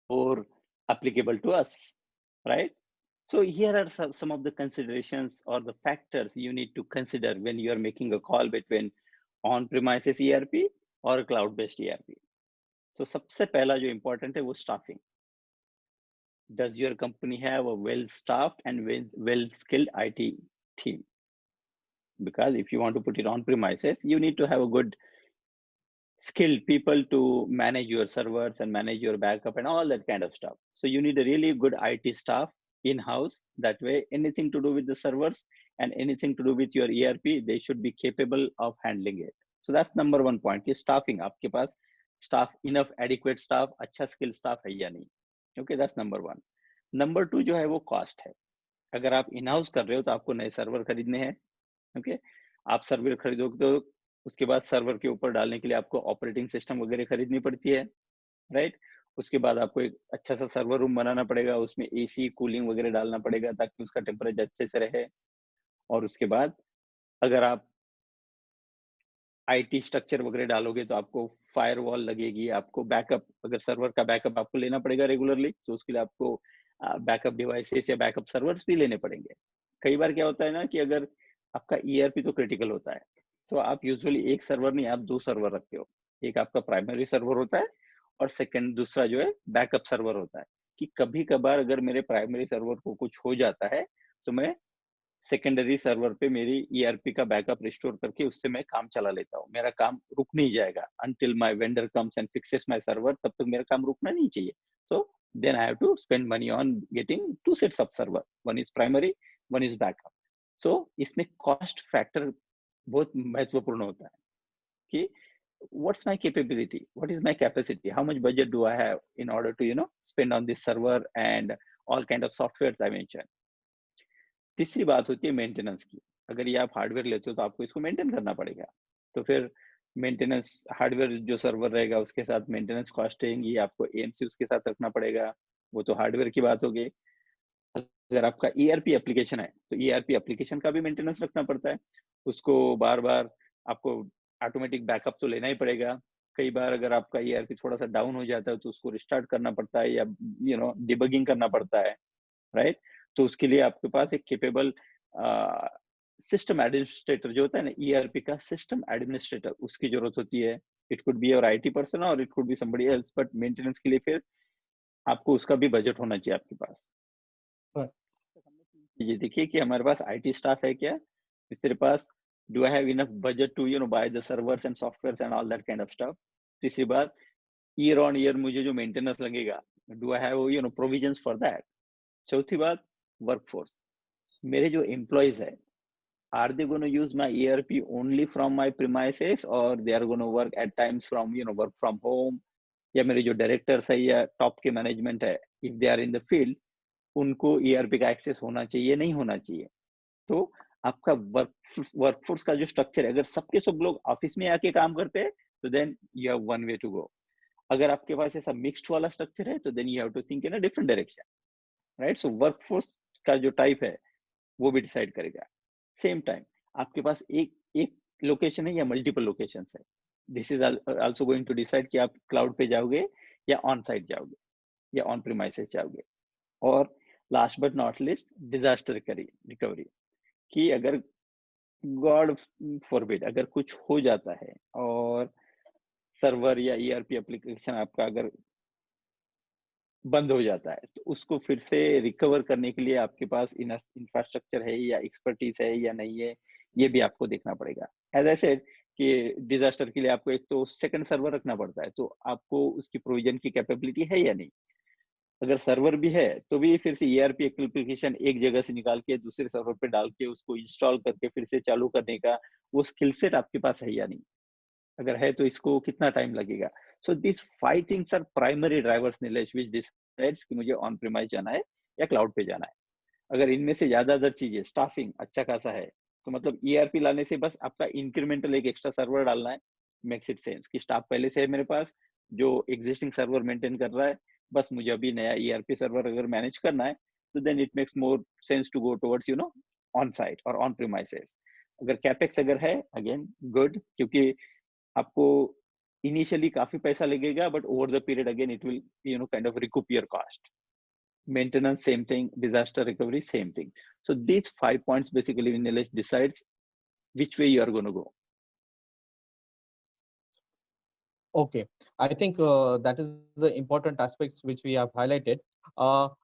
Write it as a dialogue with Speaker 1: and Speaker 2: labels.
Speaker 1: more applicable to us, right? So here are some of the considerations or the factors you need to consider when you are making a call between on-premises ERP और cloud-based ERP. So सबसे पहला जो important है वो staffing. Does your company have a well-staffed and well-skilled IT team? Because if you want to put it on premises, you need to have a good skilled people to manage your servers and manage your backup and all that kind of stuff. So you need a really good IT staff in-house. That way, anything to do with the servers and anything to do with your ERP, they should be capable of handling it. So that's number one point कि staffing आपके पास staff enough adequate staff अच्छा skill staff है या नहीं. Okay, that's number one. Number two जो है वो cost है. अगर आप in-house कर रहे हो तो आपको नए सर्वर खरीदने हैं. Okay, आप सर्वर खरीदोगे तो उसके बाद सर्वर के ऊपर डालने के लिए आपको ऑपरेटिंग सिस्टम वगैरह खरीदनी पड़ती है, राइट? उसके बाद आपको एक अच्छा सा सर्वर रूम बनाना पड़ेगा, उसमें एसी कूलिंग वगैरह डालना पड़ेगा ताकि उसका टेम्परेचर अच्छे से रहे. और उसके बाद अगर आप आईटी स्ट्रक्चर वगैरह डालोगे तो आपको फायरवॉल लगेगी, आपको बैकअप, अगर सर्वर का बैकअप आपको लेना पड़ेगा रेगुलरली तो उसके लिए आपको बैकअप डिवाइसेस या बैकअप सर्वर्स भी लेने पड़ेंगे. कई बार क्या होता है ना कि अगर आपका ईआरपी तो क्रिटिकल होता है तो आप यूजुअली एक सर्वर नहीं, आप दो सर्वर रखते हो. एक आपका प्राइमरी सर्वर होता है और सेकंड दूसरा जो है बैकअप सर्वर होता है कि कभी कभार अगर मेरे प्राइमरी सर्वर को कुछ हो जाता है तो मैं सेकेंडरी सर्वर पे मेरी ईआरपी का बैकअप रिस्टोर करके उससे मैं काम चला लेता हूँ. मेरा काम रुक नहीं जाएगा until my vendor comes and fixes my server. तब तक मेरा काम रुकना नहीं चाहिए. So then I have to spend money on getting two sets of server. One is primary, one is backup. So इसमें cost factor बहुत महत्वपूर्ण होता है कि what's my capability, what is my capacity, how much budget do I have in order to spend on this server and all kind of softwares I mentioned. तीसरी बात होती है मेंटेनेंस की. अगर ये आप हार्डवेयर लेते हो तो आपको इसको मेंटेन करना पड़ेगा. तो फिर मेंटेनेंस हार्डवेयर जो सर्वर रहेगा उसके साथ मेंटेनेंस कॉस्ट रहेंगी, आपको एएमसी उसके साथ रखना पड़ेगा. वो तो हार्डवेयर की बात हो गई. अगर आपका ईआरपी एप्लीकेशन है तो ईआरपी एप्लीकेशन का भी मेंटेनेंस रखना पड़ता है. उसको बार बार आपको ऑटोमेटिक बैकअप तो लेना ही पड़ेगा. कई बार अगर आपका ईआरपी थोड़ा सा डाउन हो जाता है तो उसको रिस्टार्ट करना पड़ता है या डिबगिंग करना पड़ता है, राइट? तो उसके लिए आपके पास एक केपेबल सिस्टम एडमिनिस्ट्रेटर जो होता है ना, ईआरपी का सिस्टम एडमिनिस्ट्रेटर, उसकी जरूरत होती है. It could be your IT person or it could be somebody else, but maintenance के लिए फिर आपको उसका भी बजट होना चाहिए आपके पास.
Speaker 2: Right.
Speaker 1: ये देखिए कि हमारे पास आईटी स्टाफ है क्या, तेरे पास do I have enough budget to buy the servers and softwares and all that kind of stuff. तीसरी बात, ईयर ऑन ईयर मुझे जो मेंटेनेंस लगेगा, do I have provisions for that. चौथी बात, वर्कफोर्स. मेरे जो एम्प्लॉयज है, are they going to use my ERP only from my premises or they are going to work at times from work from home. या मेरे जो directors है या टॉप के मैनेजमेंट है, if they are in the field, उनको ERP का access होना चाहिए नहीं होना चाहिए. तो आपका वर्कफोर्स का जो स्ट्रक्चर है, अगर सबके सब लोग ऑफिस में आके काम करते हैं तो then you have one way to go. अगर आपके पास ऐसा मिक्स्ड वाला स्ट्रक्चर है तो then you have to think in a different direction, right? So workforce का जो टाइप है वो भी डिसाइड करेगा. सेम टाइम आपके पास एक एक लोकेशन है या मल्टीपल लोकेशंस है, this is also going to decide कि आप क्लाउड पे जाओगे या ऑन साइट जाओगे या ऑन प्रीमाइसेस जाओगे. और last but not list, disaster recovery. कि अगर गॉड फॉरबिड अगर कुछ हो जाता है और सर्वर या ईआरपी एप्लीकेशन आपका अगर बंद हो जाता है तो उसको फिर से रिकवर करने के लिए आपके पास इंफ्रास्ट्रक्चर है या एक्सपर्टीज है या नहीं है, ये भी आपको देखना पड़ेगा. एज आई सेड कि डिजास्टर के लिए आपको एक तो सेकंड सर्वर रखना पड़ता है, तो आपको उसकी प्रोविजन की कैपेबिलिटी है या नहीं. अगर सर्वर भी है तो भी फिर से ईआरपी एप्लीकेशन एक जगह से निकाल के दूसरे सर्वर पे डाल के उसको इंस्टॉल करके फिर से चालू करने का वो स्किल सेट आपके पास है या नहीं. अगर है तो इसको कितना टाइम लगेगा. So this 5 things are primary drivers Nilesh which decides कि मुझे ऑन प्रीमाइस जाना है या क्लाउड पे जाना है. अगर इनमें से ज्यादा अदर चीजें, स्टाफिंग अच्छा खासा है तो मतलब ईआरपी लाने से बस आपका इंक्रीमेंटल एक एक्स्ट्रा सर्वर डालना है, मेक्स इट सेंस कि स्टाफ पहले से है मेरे पास जो एग्जिस्टिंग सर्वर मेंटेन कर रहा है, बस मुझे अभी नया ईआरपी सर्वर अगर मैनेज करना है तो then it makes more sense to go towards on site और ऑन प्रीमाइसेस. अगर कैपेक्स अगर है, अगेन गुड, क्योंकि आपको initially काफी पैसा लगेगा, but over the period again it will, kind of recoup your cost. Maintenance, same thing. Disaster recovery, same thing. So these 5 points basically, Nilesh, decides which way you are going to go.
Speaker 2: Okay, I think that is the important aspects which we have highlighted. Now